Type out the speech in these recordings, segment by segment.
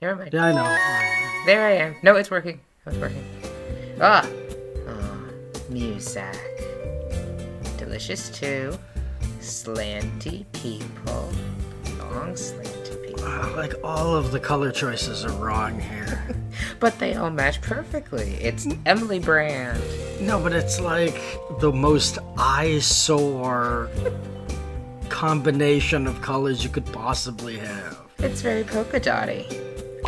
Never mind. Yeah, I know. There I am. No, it's working. It's working. Ah. Oh, music. Delicious too. Slanty people. Long slanty people. Like, all of the color choices are wrong here. But they all match perfectly. It's Emily Brand. No, but it's like the most eyesore combination of colors you could possibly have. It's very polka dotty.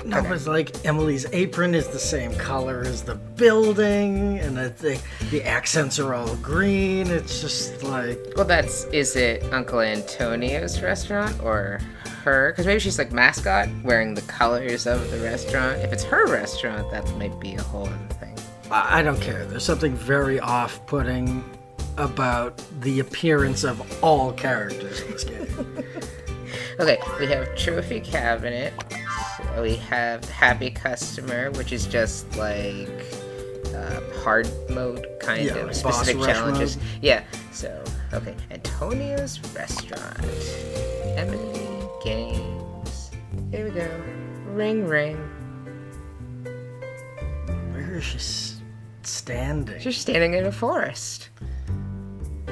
No, but it's like Emily's apron is the same color as the building, and the accents are all green. It's just like... Well, is it Uncle Antonio's restaurant or her? Because maybe she's like mascot, wearing the colors of the restaurant. If it's her restaurant, that might be a whole other thing. I don't care. There's something very off-putting about the appearance of all characters in this game. Okay, we have trophy cabinet. So we have happy customer, which is just like hard mode kind of like specific boss rush challenges. mode. Yeah. So okay, Antonio's restaurant. Emily Games. Here we go. Ring ring. Where is she standing? She's standing in a forest.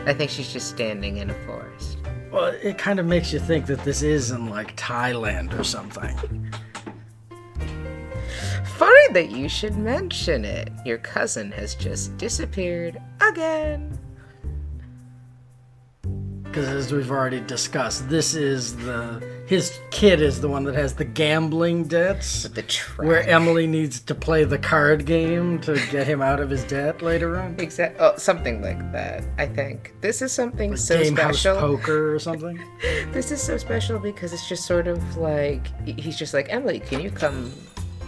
I think she's just standing in a forest. Well, it kind of makes you think that this is in, like, Thailand or something. Funny that you should mention it. Your cousin has just disappeared again. Because as we've already discussed, his kid is the one that has the gambling debts. With the track. Where Emily needs to play the card game to get him out of his debt later on. Oh, something like that, I think. This is something so Gamehouse special. poker or something. This is so special because it's just sort of like, he's just like, Emily, can you come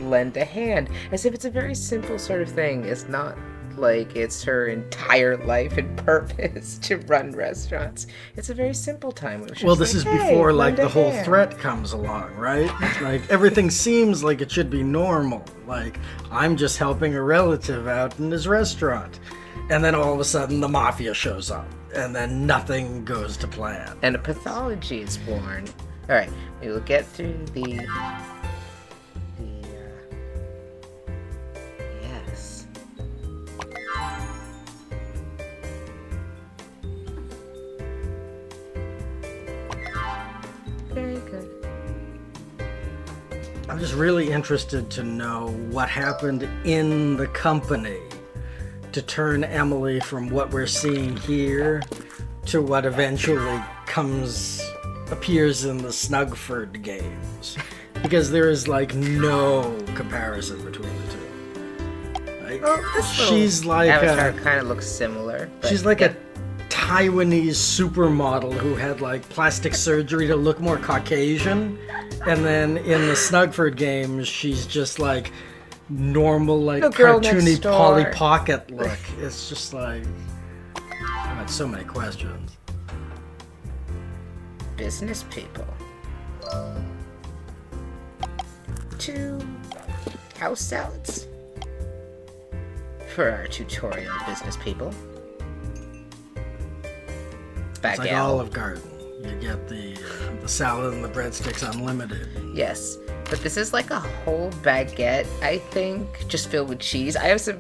lend a hand? As if it's a very simple sort of thing. It's not like it's her entire life and purpose to run restaurants. It's a very simple time. Well, this is before, like, the whole hand. threat comes along, right? Like, everything seems like it should be normal. Like, I'm just helping a relative out in his restaurant. And then all of a sudden, the mafia shows up. And then nothing goes to plan. And a pathology is born. Alright, we will get through the yes. Very good. I'm just really interested to know what happened in the company to turn Emily from what we're seeing here to what eventually appears in the Snugford games. Because there is, like, no comparison between the two. Like, she's like Avatar kind of looks similar. But she's like a Taiwanese supermodel who had, like, plastic surgery to look more Caucasian. And then in the Snugford games, she's just like normal, like, cartoony Polly Pocket look. It's just like, I had so many questions. Business people. 2 house salads for our tutorial business people. It's like Olive Garden. You get the salad and the breadsticks unlimited. Yes, but this is like a whole baguette, I think, just filled with cheese. I was a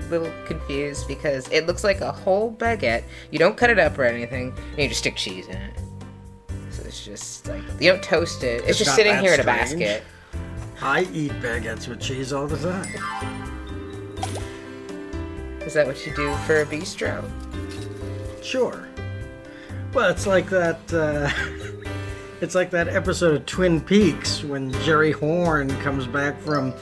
little confused because it looks like a whole baguette. You don't cut it up or anything, and you just stick cheese in it. So it's just like, you don't toast it. It's just sitting here in a basket. I eat baguettes with cheese all the time. Is that what you do for a bistro? Sure. Well, it's like that. It's like that episode of Twin Peaks when Jerry Horn comes back from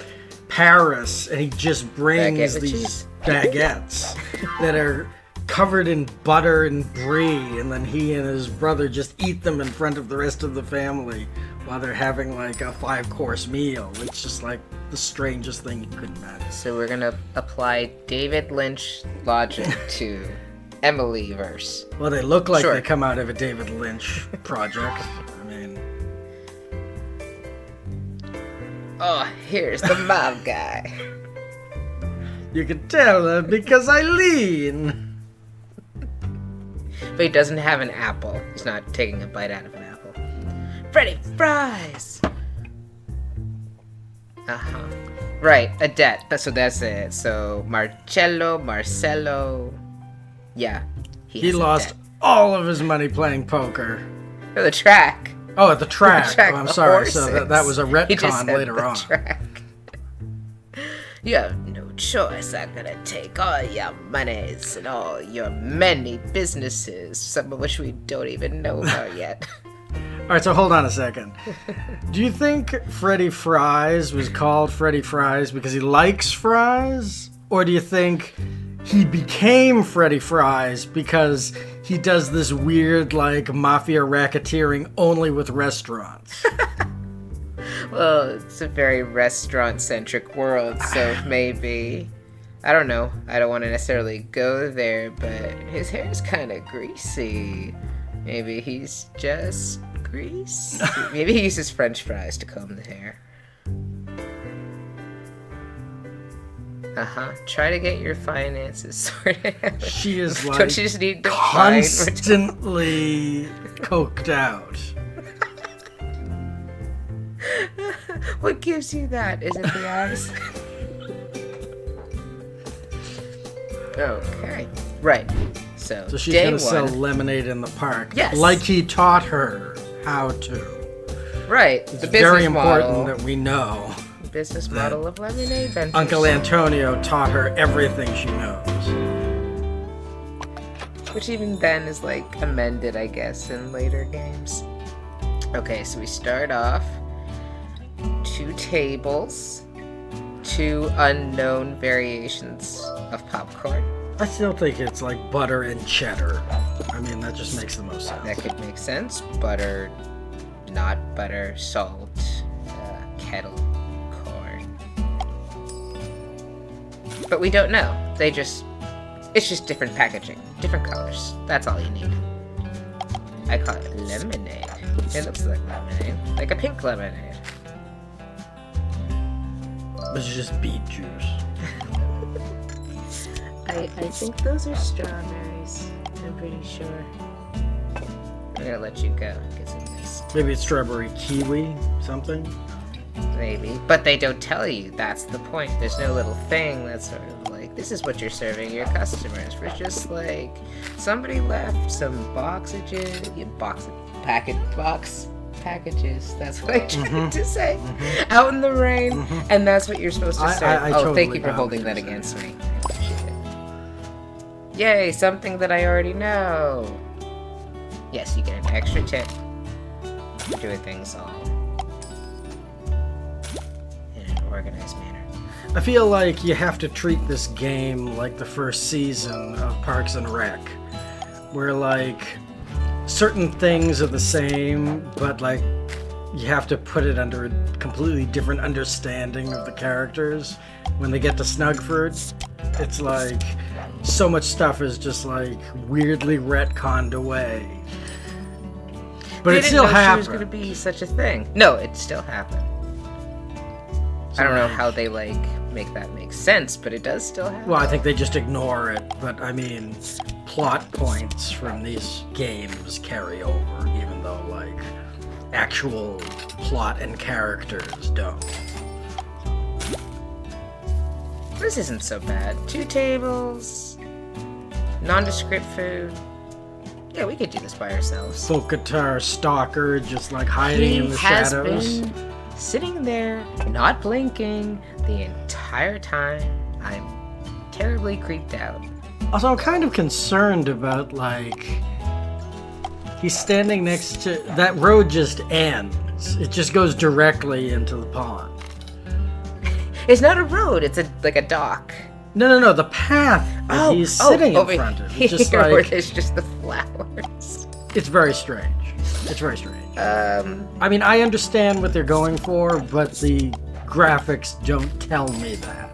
Paris and he just brings these baguettes that are covered in butter and brie, and then he and his brother just eat them in front of the rest of the family while they're having like a 5-course meal. It's just like the strangest thing you could imagine. So we're gonna apply David Lynch logic to Emily verse. Well, they look like they come out of a David Lynch project. I mean, oh, here's the mob guy. You can tell that because I lean. But he doesn't have an apple. He's not taking a bite out of an apple. Freddy fries! Uh-huh. Right, a debt. So that's it. So Marcello. Yeah. He has a lost debt. all of his money playing poker. For the track. Oh, at the track. track, Oh, I'm the sorry. horses. So that was a He just retcon said later the on. Track. You have no choice. I'm gonna take all your monies and all your many businesses, some of which we don't even know about yet. All right, so hold on a second. Do you think Freddy Fries was called Freddy Fries because he likes fries? Or do you think he became Freddy Fries because he does this weird, like, mafia racketeering only with restaurants? Well, it's a very restaurant-centric world, so maybe... I don't know. I don't want to necessarily go there, but his hair's kind of greasy. Maybe he's just grease. Maybe he uses French fries to comb the hair. Try to get your finances sorted out. She is, like, Don't you just need to find... constantly coked out. What gives you that? Is it the eyes? Okay. Right. So she's day going to sell one. lemonade in the park. Yes. Like he taught her how to. Right. It's the business very important model. that we know. Business model of Lemonade Ventures. Uncle Antonio taught her everything she knows. Which even then is like amended, I guess, in later games. Okay, so we start off 2 tables, 2 unknown variations of popcorn. I still think it's like butter and cheddar. I mean, that just makes the most sense. That could make sense. Butter, not butter, salt, kettle corn. But we don't know. It's just different packaging, different colors. That's all you need. I call it lemonade. It looks like lemonade, like a pink lemonade. It's just beet juice. I think those are strawberries. I'm pretty sure. I'm gonna let you go. Get some nice. Maybe it's strawberry kiwi, something. Maybe. But they don't tell you. That's the point. There's no little thing that's sort of like, this is what you're serving your customers. We're just like, somebody left some packages. That's what I tried to say. Out in the rain, and that's what you're supposed to serve. I oh, totally thank you for got holding what that you're against me. I appreciate it. Yay, something that I already know. Yes, you get an extra tip for doing things all in an organized manner. I feel like you have to treat this game like the first season of Parks and Rec, where like certain things are the same, but like you have to put it under a completely different understanding of the characters. When they get to Snugford, it's like so much stuff is just like weirdly retconned away. But it still happened. She was going to be such a thing. No, it still happened. I don't know how they like make that make sense, but it does still happen. Well, I think they just ignore it, but I mean, plot points from these games carry over, even though like actual plot and characters don't. This isn't so bad. 2 tables, nondescript food. Yeah, we could do this by ourselves. Folk guitar stalker just like hiding in the shadows. He has been sitting there, not blinking, the entire time. I'm terribly creeped out. Also, I'm kind of concerned about like he's standing next to that road. Just ends. It just goes directly into the pond. It's not a road. It's like a dock. No. The path that he's sitting in front of. It's just where like there's just the flowers. it's very strange. It's very strange. I mean, I understand what they're going for, but the graphics don't tell me that.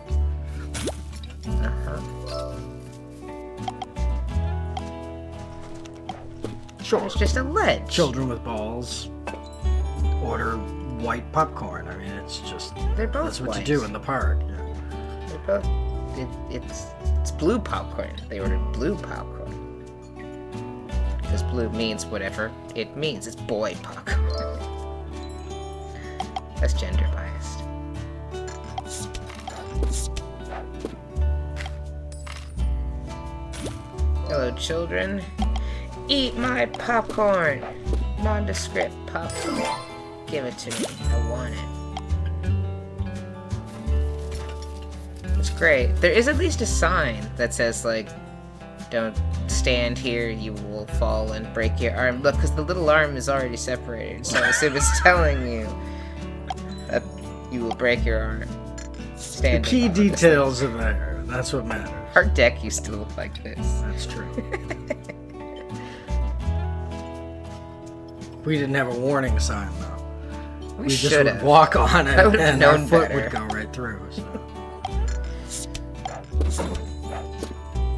Sure. It's just a ledge. Children with balls order white popcorn. I mean, it's just They're both that's what white. you do in the park. Yeah. They're both. It's blue popcorn. They ordered blue popcorn because blue means whatever it means. It's boy popcorn. That's gender biased. fellow children. Eat my popcorn. Nondescript popcorn. Give it to me. I want it. It's great. There is at least a sign that says, like, don't stand here, you will fall and break your arm. Look, because the little arm is already separated, so I assume it's telling you that you will break your arm. The key details are there. That's what matters. Our deck used to look like this. That's true. We didn't have a warning sign, though. We just would walk on it, and our foot would go right through. So.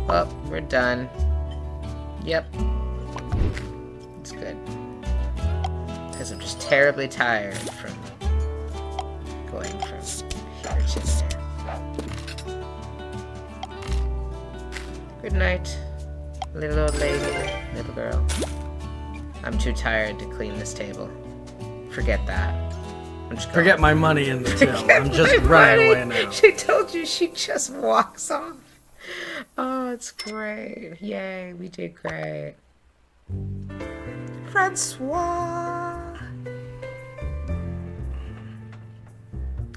Well, we're done. Yep. It's good. Because I'm just terribly tired from going from here to there. Good night, little old lady, little girl. I'm too tired to clean this table. Forget that. I'm just Forget my money in the till. I'm just running away now. She told you she just walks off. Oh, it's great. Yay, we did great. Francois!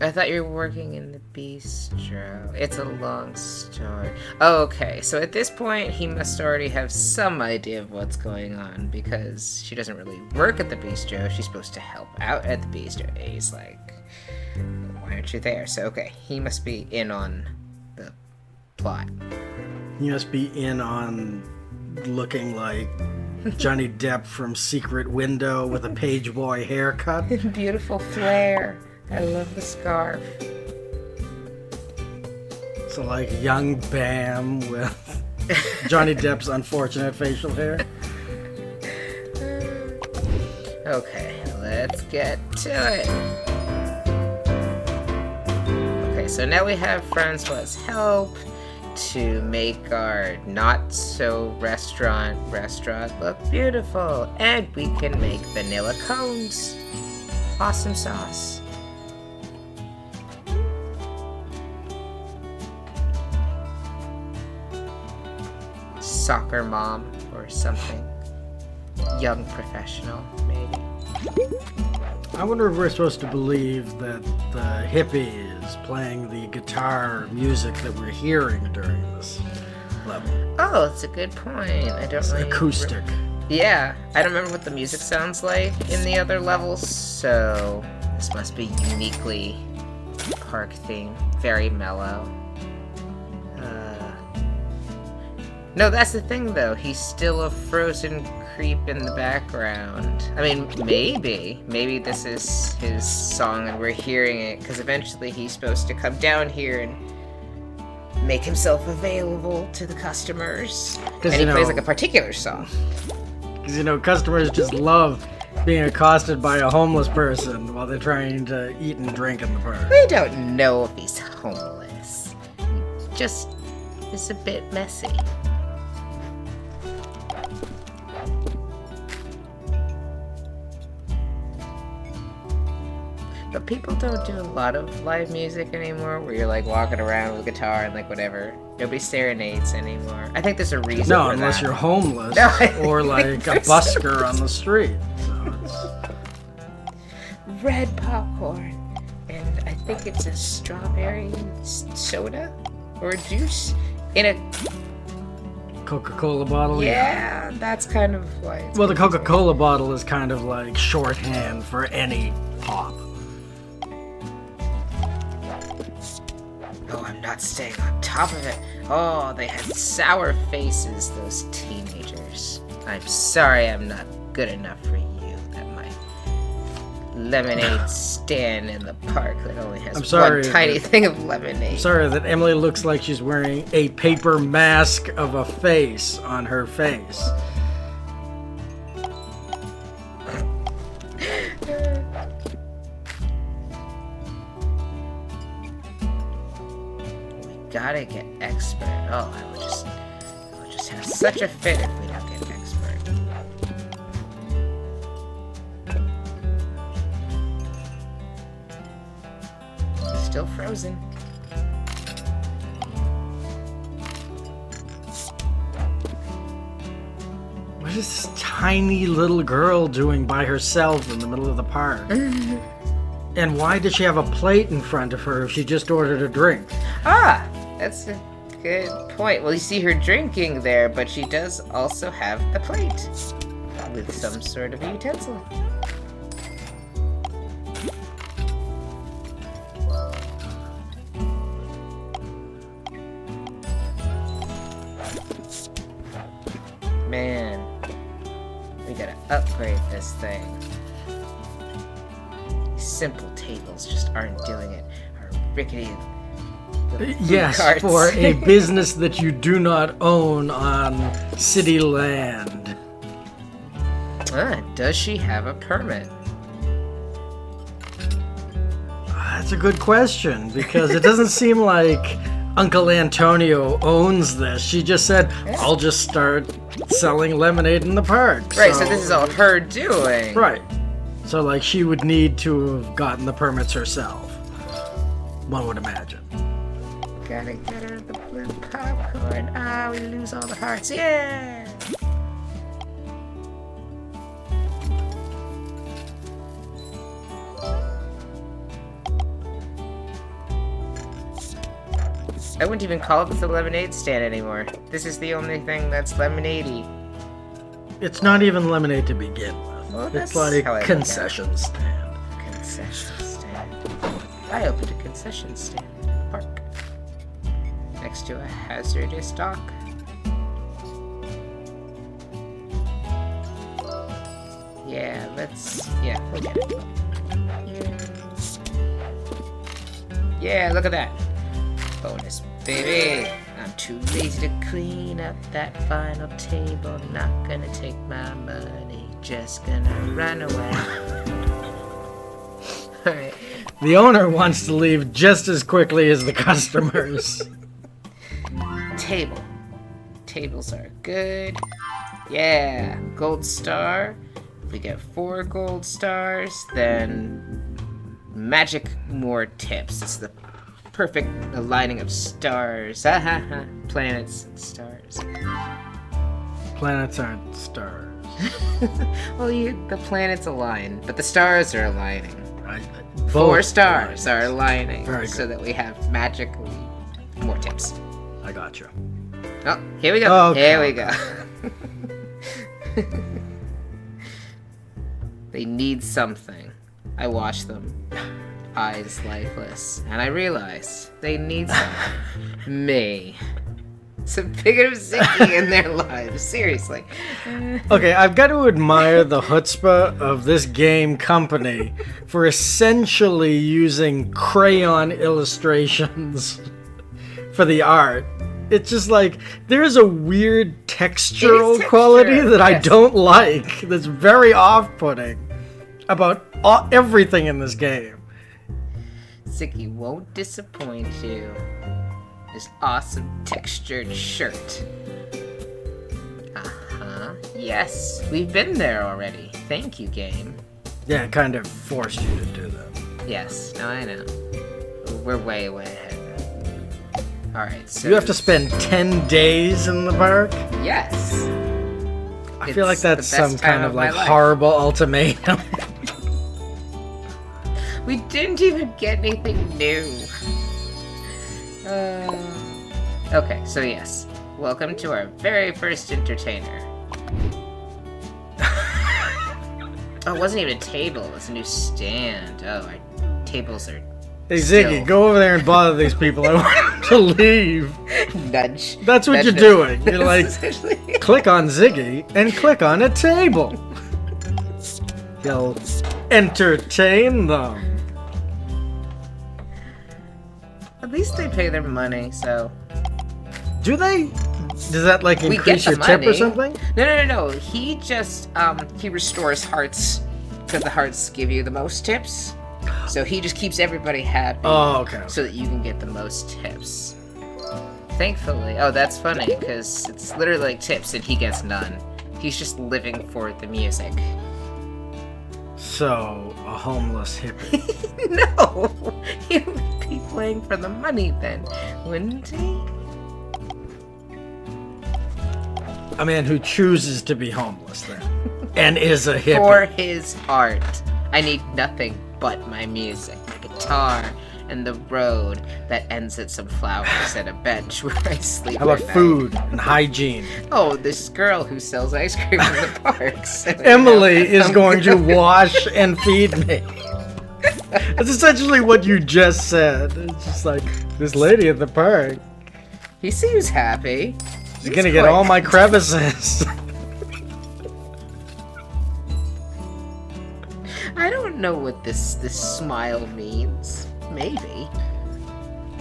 I thought you were working in the bistro. It's a long story. Oh, okay, so at this point, he must already have some idea of what's going on, because she doesn't really work at the bistro. She's supposed to help out at the bistro. And he's like, why aren't you there? So, okay, he must be in on the plot. He must be in on looking like Johnny Depp from Secret Window with a page boy haircut. Beautiful flare. I love the scarf. So like young Bam with Johnny Depp's unfortunate facial hair. Okay, let's get to it. Okay, so now we have Francois's help to make our not-so-restaurant look beautiful. And we can make vanilla cones. Awesome sauce. Soccer mom or something. Young professional, maybe. I wonder if we're supposed to believe that the hippie is playing the guitar music that we're hearing during this level. Oh, that's a good point. I don't It's really acoustic. Yeah, I don't remember what the music sounds like in the other levels, so this must be uniquely park themed. Very mellow. No, that's the thing, though. He's still a frozen creep in the background. I mean, maybe this is his song and we're hearing it, because eventually he's supposed to come down here and make himself available to the customers. And he plays like a particular song. Because, customers just love being accosted by a homeless person while they're trying to eat and drink in the park. We don't know if he's homeless. He just is a bit messy. But people don't do a lot of live music anymore where you're like walking around with a guitar and like whatever. Nobody serenades anymore. I think there's a reason No, for unless that. you're homeless or like a busker on the street. So it's... Red popcorn. And I think it's a strawberry soda or juice in a Coca-Cola bottle? Yeah, that's kind of why it's well, the Coca-Cola bottle is kind of like shorthand for any pop. Oh, I'm not staying on top of it. Oh, they had sour faces, those teenagers. I'm sorry I'm not good enough for you at my lemonade stand in the park that only has one tiny thing of lemonade. I'm sorry that Emily looks like she's wearing a paper mask of a face on her face. Gotta get expert. Oh, I would just have such a fit if we don't get expert. Still frozen. What is this tiny little girl doing by herself in the middle of the park? And why did she have a plate in front of her if she just ordered a drink? Ah, that's a good point. Well, you see her drinking there, but she does also have the plate with some sort of utensil. Man, we gotta upgrade this thing. Simple tables just aren't doing it. Our rickety little Yes, carts. for a business that you do not own on city land. Does she have a permit? That's a good question, because it doesn't seem like Uncle Antonio owns this. She just said, I'll just start selling lemonade in the park. Right, so this is all her doing. Right. So, like, she would need to have gotten the permits herself. One would imagine. Gotta get her the blue popcorn. Ah, we lose all the hearts. Yeah! I wouldn't even call this a lemonade stand anymore. This is the only thing that's lemonade-y. It's not even lemonade to begin with. Well, It's that's like how I look at concession stand. Concession stand. I opened a concession stand in the park. Next to a hazardous dock. Yeah, we'll get it. Yeah, look at that. Bonus, baby. I'm too lazy to clean up that final table. Not gonna take my money, just gonna run away. Alright. The owner wants to leave just as quickly as the customers. Table. Tables are good. Yeah, gold star. If we get 4 gold stars, then magic more tips. It's the perfect aligning of stars. Planets and stars. Planets aren't stars. Well, the planets align, but the stars are aligning. Both 4 stars are aligning, Very so good. that we have magically more tips. I got you. Oh, here we go. Okay. Here we go. They need something. I watch them, eyes lifeless, and I realize they need something. Me. Some bigger Ziggy in their lives, seriously. Okay, I've got to admire the chutzpah of this game company for essentially using crayon illustrations for the art. It's just like, there's a weird textural Texture, quality that I yes. don't like, that's very off-putting about everything in this game. Ziggy won't disappoint you. This awesome textured shirt. Uh-huh. Yes, we've been there already. Thank you, game. Yeah, it kind of forced you to do that. Yes, no, I know. We're way ahead. Alright, so... You have to spend 10 days in the park? Yes! I feel like It's that's the best some time kind of of my like life. horrible ultimatum. We didn't even get anything new. Okay, so yes. Welcome to our very first entertainer. Oh, it wasn't even a table, it was a new stand. Oh, our tables are... Hey Ziggy, go over there and bother these people. I want them to leave. Nudge. That's what Nudge you're them. doing. You're like, Essentially- click on Ziggy and click on a table. You'll entertain them. At least they pay their money, so... Do they? Does that like We increase get your the tip or money. something? No. He just, he restores hearts, because the hearts give you the most tips. So he just keeps everybody happy. Oh, okay. So that you can get the most tips. Thankfully. Oh, that's funny, because it's literally like tips and he gets none. He's just living for the music. So, a homeless hippie. No! He would be playing for the money then, wouldn't he? a man who chooses to be homeless then, and is a hippie. For his art. I need nothing but my music, the guitar, and the road that ends at some flowers and a bench where I sleep. How about at night. food and hygiene? Oh, this girl who sells ice cream in the parks. Emily is going to wash and feed me. That's essentially what you just said. It's just like, this lady at the park. He seems happy. She's gonna get all my crevices. I don't know what this smile means. Maybe.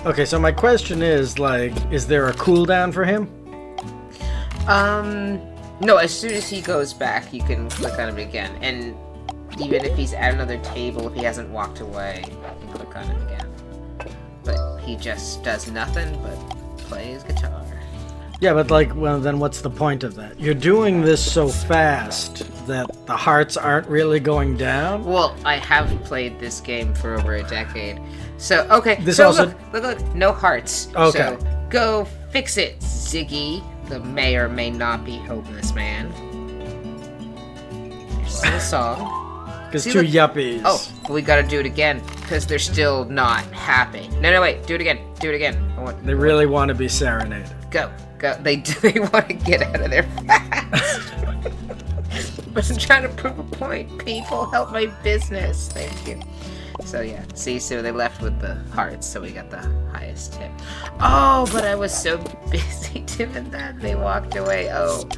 Okay, so my question is, like, is there a cooldown for him? No, as soon as he goes back, you can click on him again. And even if he's at another table, if he hasn't walked away, you can click on him again. But he just does nothing but play his guitar. Yeah, but like, well, then what's the point of that? You're doing this so fast that the hearts aren't really going down? Well, I have played this game for over a decade. So, okay, This so also- look, no hearts. Okay. So, go fix it, Ziggy, the may or may not be homeless man. Here's still a song. Because See, two look- yuppies. Oh, but we gotta do it again, because they're still not happy. No, wait, do it again, They really want to be serenaded. Go. They want to get out of there fast. But I'm trying to prove a point. People, help my business. Thank you. So yeah, see, so they left with the hearts, so we got the highest tip. Oh, but I was so busy doing that, they walked away. Oh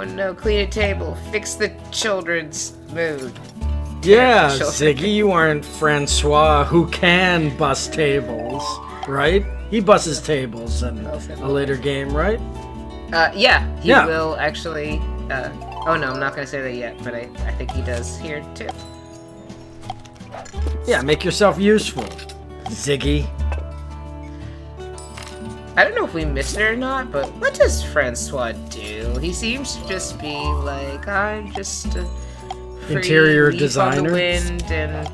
no, clean a table, fix the children's mood. Yeah, Children. Ziggy, you aren't Francois who can bust tables, right? He busts tables in a later game, right? Yeah, he Yeah. will actually, oh no, I'm not gonna say that yet, but I think he does here too. Yeah, make yourself useful, Ziggy. I don't know if we missed it or not, but what does Francois do? He seems to just be like, I'm just a free Interior leaf designer? on the wind, and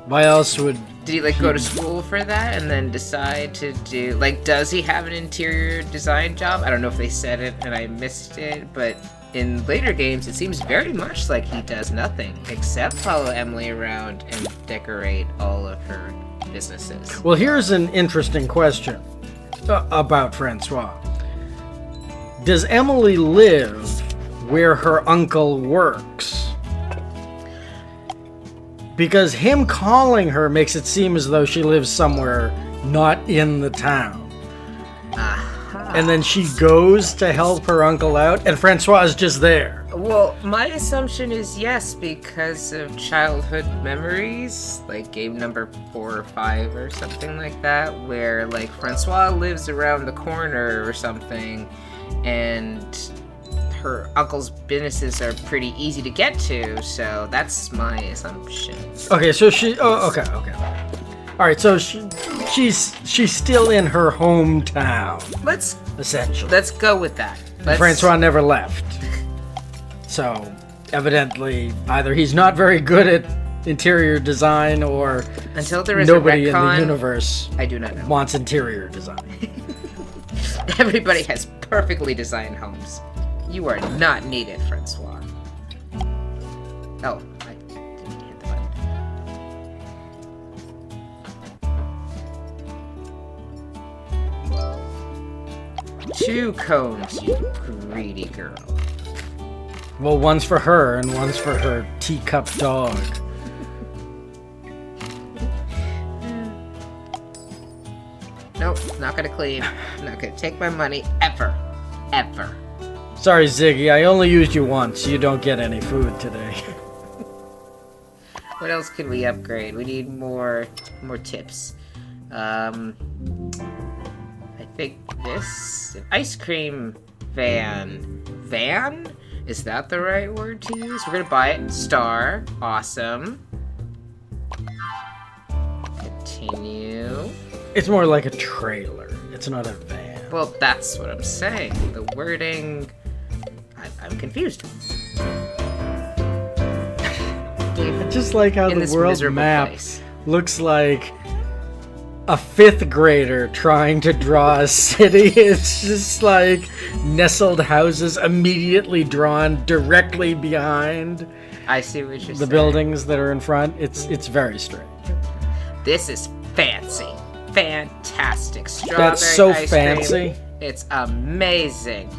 Why else would... did he like go to school for that and then decide to do, like, does he have an interior design job? I don't know if they said it and I missed it, but in later games it seems very much like he does nothing except follow Emily around and decorate all of her businesses. Well, here's an interesting question about Francois. Does Emily live where her uncle works? Because him calling her makes it seem as though she lives somewhere not in the town. And then she goes to help her uncle out, and Francois is just there. Well, my assumption is yes, because of childhood memories, like game number 4 or 5 or something like that, where like Francois lives around the corner or something, and her uncle's businesses are pretty easy to get to, so that's my assumption. Okay, so she... Oh, okay. All right, so she's still in her hometown, essentially. Let's go with that. Francois never left. So, evidently, either he's not very good at interior design, or until there is nobody a retcon, in the universe I do not know. wants interior design. Everybody has perfectly designed homes. You are not needed, Francois. Oh, I didn't hit the button. 2 cones, you greedy girl. Well, one's for her, and one's for her teacup dog. Nope, not gonna clean. Not gonna take my money ever. Ever. Sorry, Ziggy, I only used you once. You don't get any food today. What else can we upgrade? We need more tips. I think this ice cream van. Van? Is that the right word to use? We're gonna buy it. Star. Awesome. Continue. It's more like a trailer. It's not a van. Well, that's what I'm saying. The wording... I'm confused. I just like how In the this world miserable map place. looks like a 5th grader trying to draw a city. It's just like nestled houses immediately drawn directly behind I see what you're the saying. buildings that are in front. It's very strange. This is fancy. Fantastic. Strawberry That's so ice fancy. cream. It's amazing.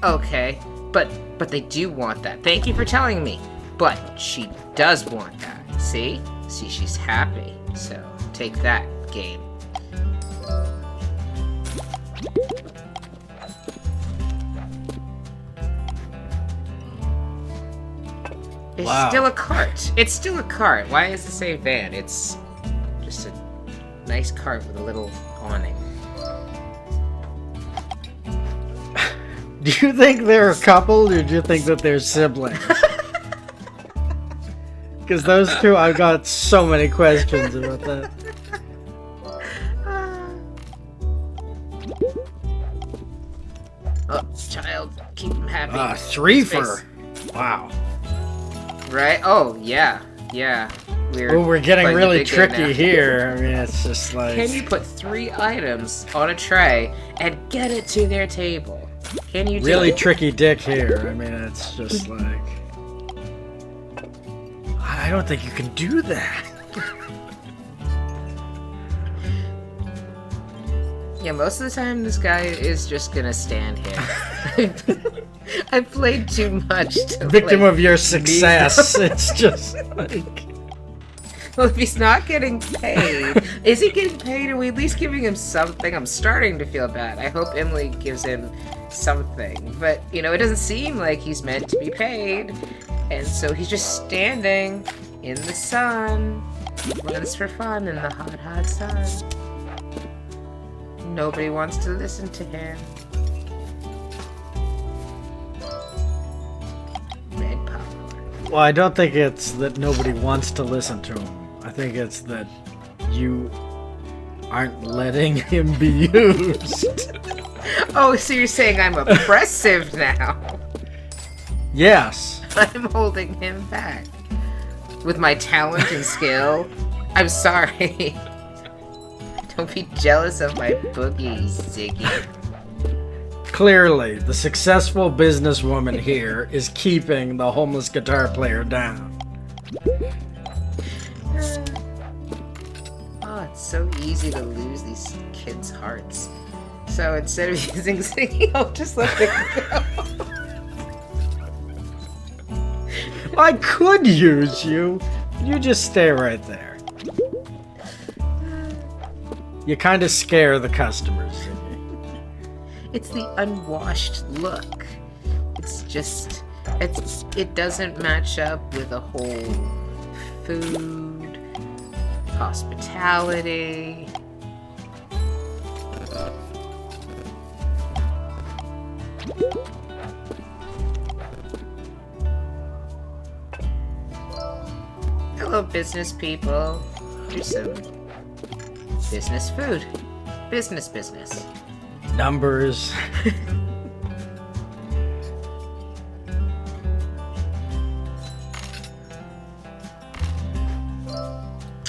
Okay. But they do want that. Thank you for telling me. But she does want that. See? See, she's happy. So, take that, game. It's Wow. still a cart. It's still a cart. Why does it say van? It's just a nice cart with a little awning. Do you think they're a couple, or do you think that they're siblings? Because those two, I've got so many questions about that. Oh, child, keep him happy. 3 Space. for... Wow. Right? Oh, yeah. Yeah. We're getting playing the really big game tricky now. here. I mean, it's just like... Can you put 3 items on a tray and get it to their table? Can you do really it? tricky dick here. I mean, it's just like... I don't think you can do that. Yeah, most of the time this guy is just gonna stand here. I've played too much to Victim like, of your success. It's just like... Well, if he's not getting paid, is he getting paid? Are we at least giving him something? I'm starting to feel bad. I hope Emily gives him something. But, you know, it doesn't seem like he's meant to be paid. And so he's just standing in the sun. Runs for fun in the hot, hot sun. Nobody wants to listen to him. Red popcorn. Well, I don't think it's that nobody wants to listen to him. I think it's that you aren't letting him be used. Oh, so you're saying I'm oppressive now? Yes. I'm holding him back. With my talent and skill? I'm sorry. Don't be jealous of my boogie, Ziggy. Clearly, the successful businesswoman here is keeping the homeless guitar player down. Oh, it's so easy to lose these kids' hearts. So instead of using Ziggy, I'll just let them go. I could use you. You just stay right there. You kind of scare the customers. It's the unwashed look. It's just, it doesn't match up with a whole food, hospitality. Hello, business people. Here's some business food. Business. Numbers.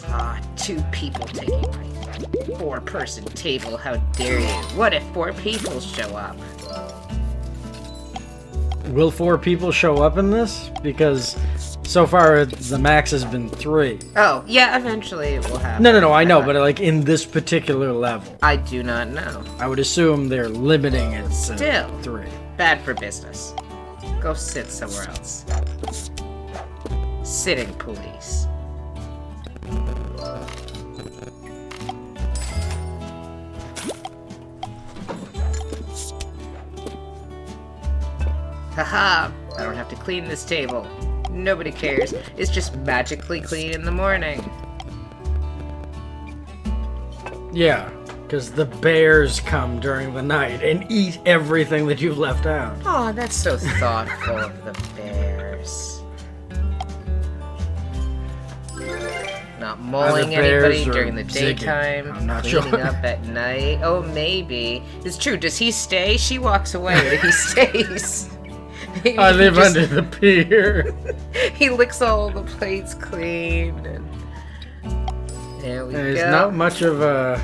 Ah, 2 people taking my 4-person table. How dare you? What if 4 people show up? Will 4 people show up in this? Because so far the max has been 3. Oh, yeah, eventually it will happen. No, I know, but like in this particular level, I do not know. I would assume they're limiting it to Still. 3. Bad for business. Go sit somewhere else. Sitting police. Haha! I don't have to clean this table. Nobody cares. It's just magically clean in the morning. Yeah, because the bears come during the night and eat everything that you've left out. Oh, that's so thoughtful of the bears. Not mauling bears anybody or during the zigging? daytime, I'm not cleaning sure. up at night. Oh, maybe. It's true. Does he stay? She walks away, but he stays. Maybe I live he just- under the pier. He licks all the plates clean, and There we He's go. not much of a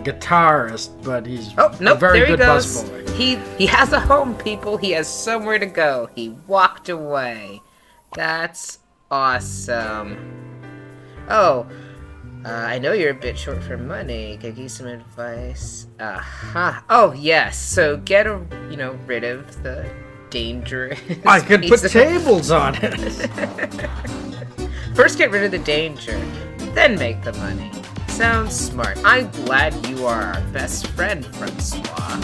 guitarist, but he's Oh, nope, a very there he good goes. busboy. He has a home, people. He has somewhere to go. He walked away. That's awesome. Oh, I know you're a bit short for money. Can I give you some advice? Oh, yes. So get rid of the dangerous. I could put piece of- tables on it. First get rid of the danger, then make the money. Sounds smart. I'm glad you are our best friend, Francois.